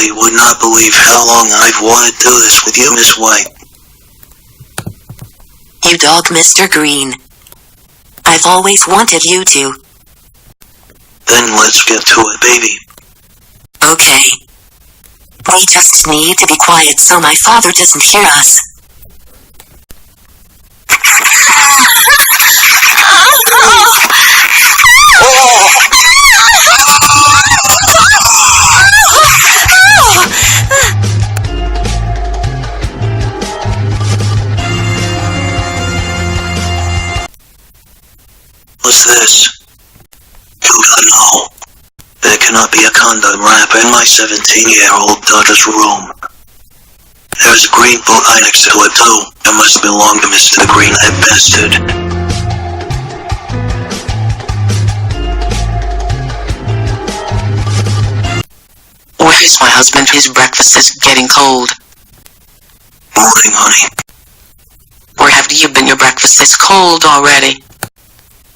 simply would not believe how long I've wanted to do this with you, Miss White. You dog, Mr. Green. I've always wanted you to. Then let's get to it, baby. Okay. We just need to be quiet so my father doesn't hear us. What's this? You gotta know. There cannot be a condom wrapper in my 17-year-old daughter's room. There's a green book next to it too. It must belong to Mr. Green, that bastard. Where is my husband? His breakfast is getting cold. Morning, honey. Where have you been? Your breakfast is cold already.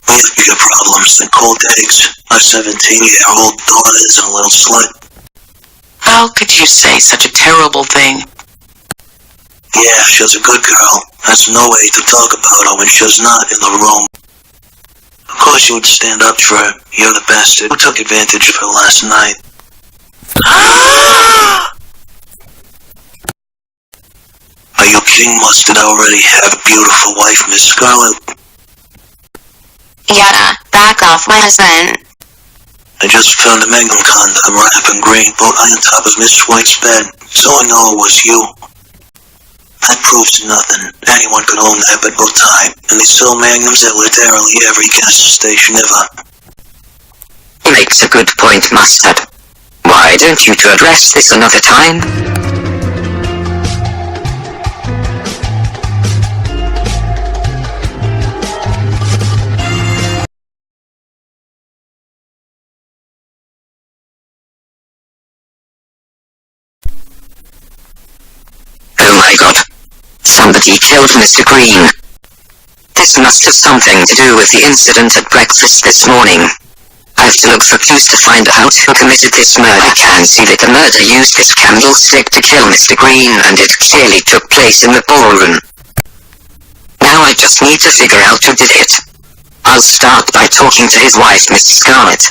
We have bigger problems than cold eggs. My 17-year-old daughter is a little slut. How could you say such a terrible thing? Yeah, she's a good girl. There's no way to talk about her when she's not in the room. Of course you would stand up for her. You're the bastard who took advantage of her last night. Are you kidding? Must it already have a beautiful wife, Miss Scarlet? Yada, back off my husband. I just found a magnum condom wrapped in green book on top of Miss White's bed, so I know it was you. That proves nothing. Anyone could own that but book time, and they sell magnums at literally every gas station ever. He makes a good point, Mustard. Why don't you two address this another time? Oh my god. Somebody killed Mr. Green. This must have something to do with the incident at breakfast this morning. I have to look for clues to find out who committed this murder. I can see that the murder used this candlestick to kill Mr. Green, and it clearly took place in the ballroom. Now I just need to figure out who did it. I'll start by talking to his wife, Miss Scarlet.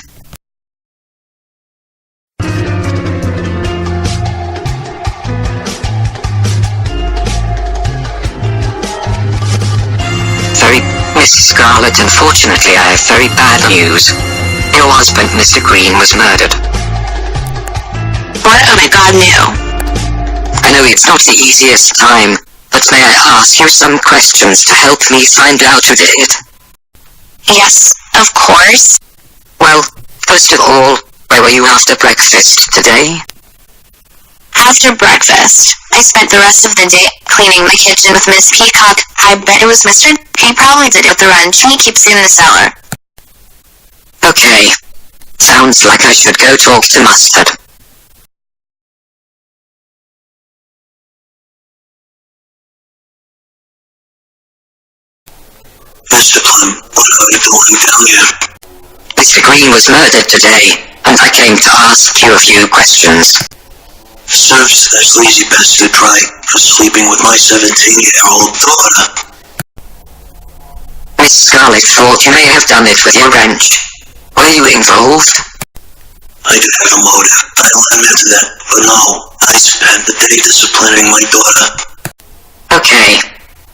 Miss Scarlet, unfortunately I have very bad news. Your husband, Mr. Green, was murdered. What? Oh my god, no. I know it's not the easiest time, but may I ask you some questions to help me find out who did it? Yes, of course. Well, first of all, where were you after breakfast today? After breakfast, I spent the rest of the day cleaning the kitchen with Miss Peacock. I bet it was Mr. He probably did it with the wrench he keeps in the cellar. Okay. Sounds like I should go talk to Mustard. Mr. Plum, what are you doing down here? Mr. Green was murdered today, and I came to ask you a few questions. Serves that sleazy bastard right for sleeping with my 17-year-old daughter. Miss Scarlet thought you may have done it with your wrench. Were you involved? I did have a motive, I'll admit to that, but no, I spent the day disciplining my daughter. Okay.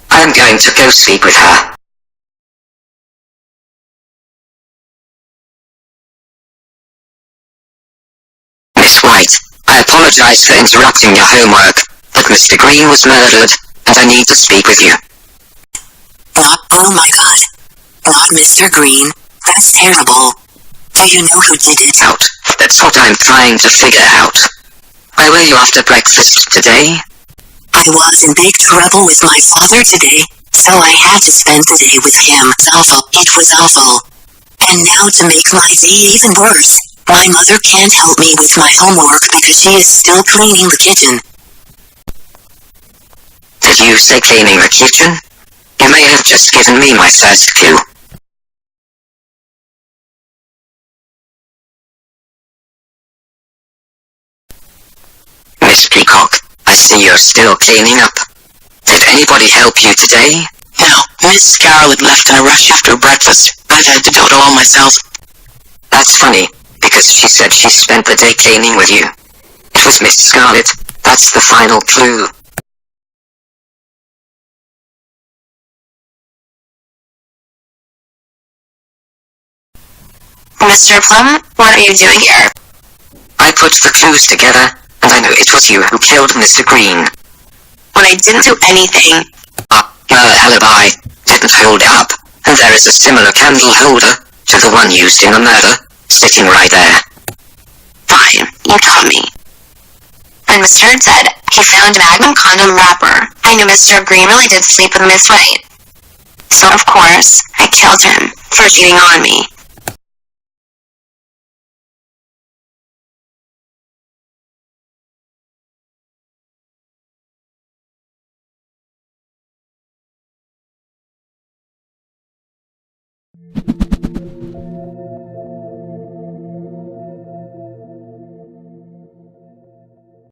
I'm going to go speak with her. Miss White, I apologize for interrupting your homework, but Mr. Green was murdered, and I need to speak with you. Oh my god. Not Mr. Green. That's terrible. Do you know who did it? That's what I'm trying to figure out. Where were you after breakfast today? I was in big trouble with my father today, so I had to spend the day with him. It was awful. And now to make my day even worse, my mother can't help me with my homework because she is still cleaning the kitchen. Did you say cleaning the kitchen? You may have just given me my first clue. Miss Peacock, I see you're still cleaning up. Did anybody help you today? No, Miss Scarlet left in a rush after breakfast. I've had to do it all myself. That's funny, because she said she spent the day cleaning with you. It was Miss Scarlet. That's the final clue. Mr. Plum, what are you doing here? I put the clues together, and I knew it was you who killed Mr. Green. When I didn't do anything. Your alibi didn't hold up, and there is a similar candle holder to the one used in the murder, sitting right there. Fine, you tell me. When Mr. Hurd said he found Magnum condom wrapper, I knew Mr. Green really did sleep with Miss White. So of course, I killed him for cheating on me.